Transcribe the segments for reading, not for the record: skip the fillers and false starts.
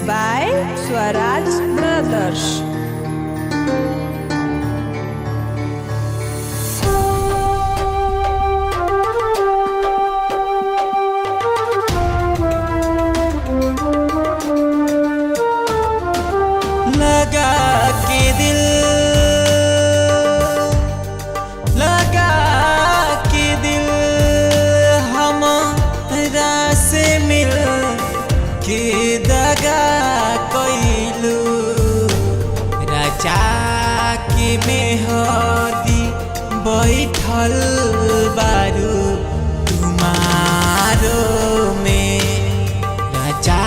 by Swaraj Brothers. लगा के दिल लगा के दिल हमरा से मिल के दगा कइलू राजा के मेहदी बैठल बारू तुम्हारो में राजा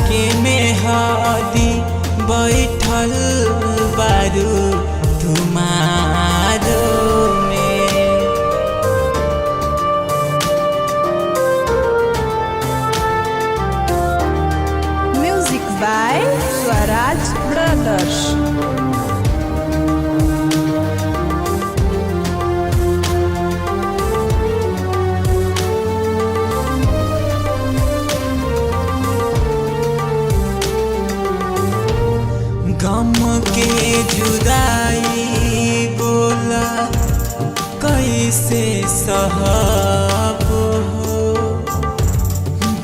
के मेहदी बैठल बारू तुम्हारो में। Music by Swaraj Brothers. गम के जुदाई बोला कैसे सहब हो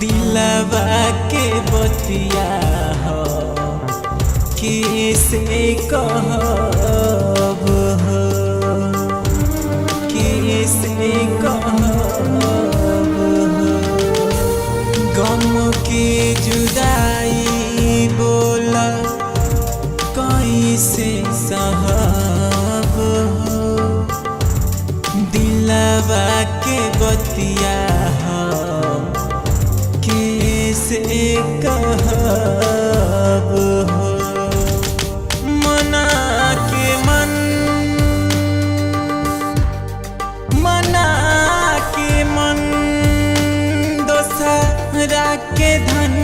दिलवा के बतिया हो कैसे कहब हो कैसे कहब हो गम के जुदाई बोला कैसे सहब हो दिलवा के बतिया हो कैसे कहब हो मना के मन मना के मन दोसरा के धन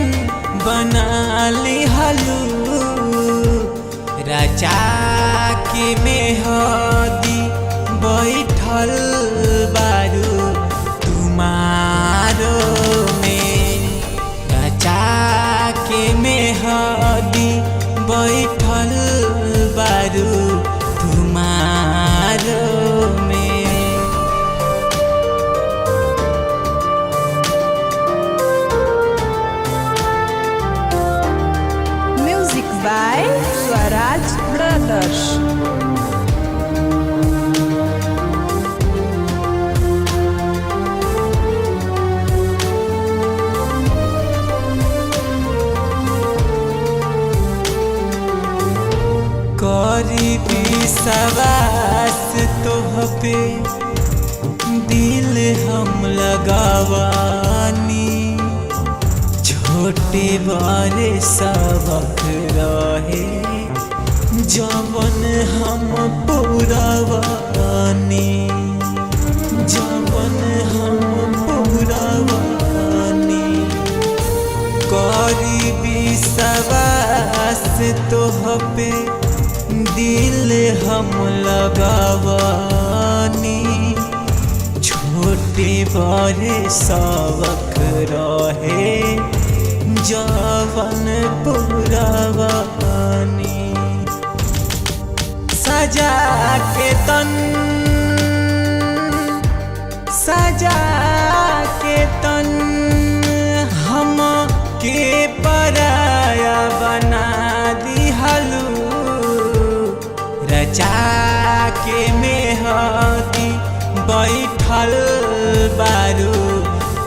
बना लिहलू राजा के मेहदी बैठल बारू तुम्हारो में राजा के मेहदी बैठल बारू तुम्हारो में। Music by Swaraj Brothers. करी विश्वास तोहपे दिल हम लगावानी छोटे बड़े सबक रहे जवन हम पुरावानी जवन हम पुरावानी करी विश्वास तोहपे दिल हम लगावानी छोटे बड़े सबक रहे जवन पुरावानी सजा के तन हम के पराया बना दिहलू राजा के मेहदी बैठल बारू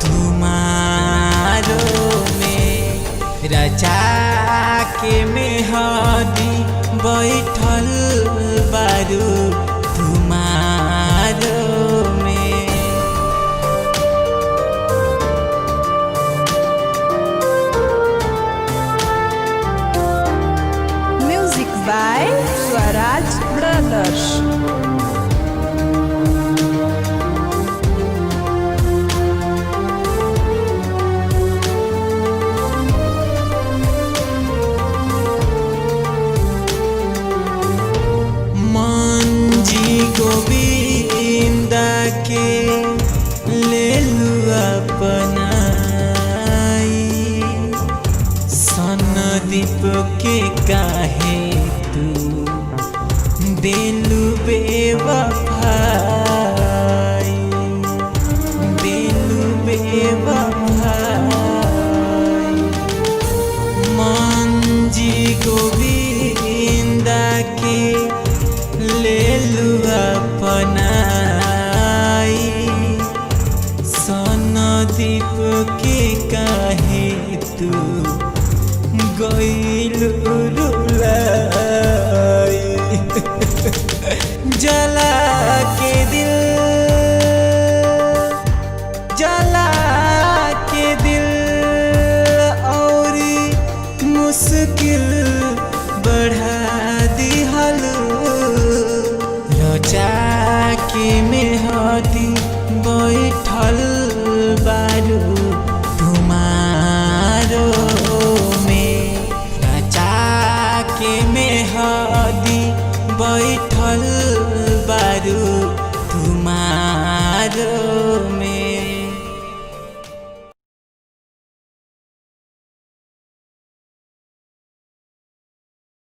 तुम्हारो में राजा के मेहदी बैठल बारू तुम्हारो में। Music by Swaraj Brothers. मन काहे तू दिलु बेवफाई, दिलु बेवफाई। मंजी गोविंदा के ले लू अपनाई, सनदीप के काहे तू गइलू रुलाई। जला के दिल, जला के दिल और मुश्किल बढ़ा दिहलू। रचा के मेहदी बैठल बारू तुम्हारो में, रचा के मेहदी बैठल बारू तुम्हारो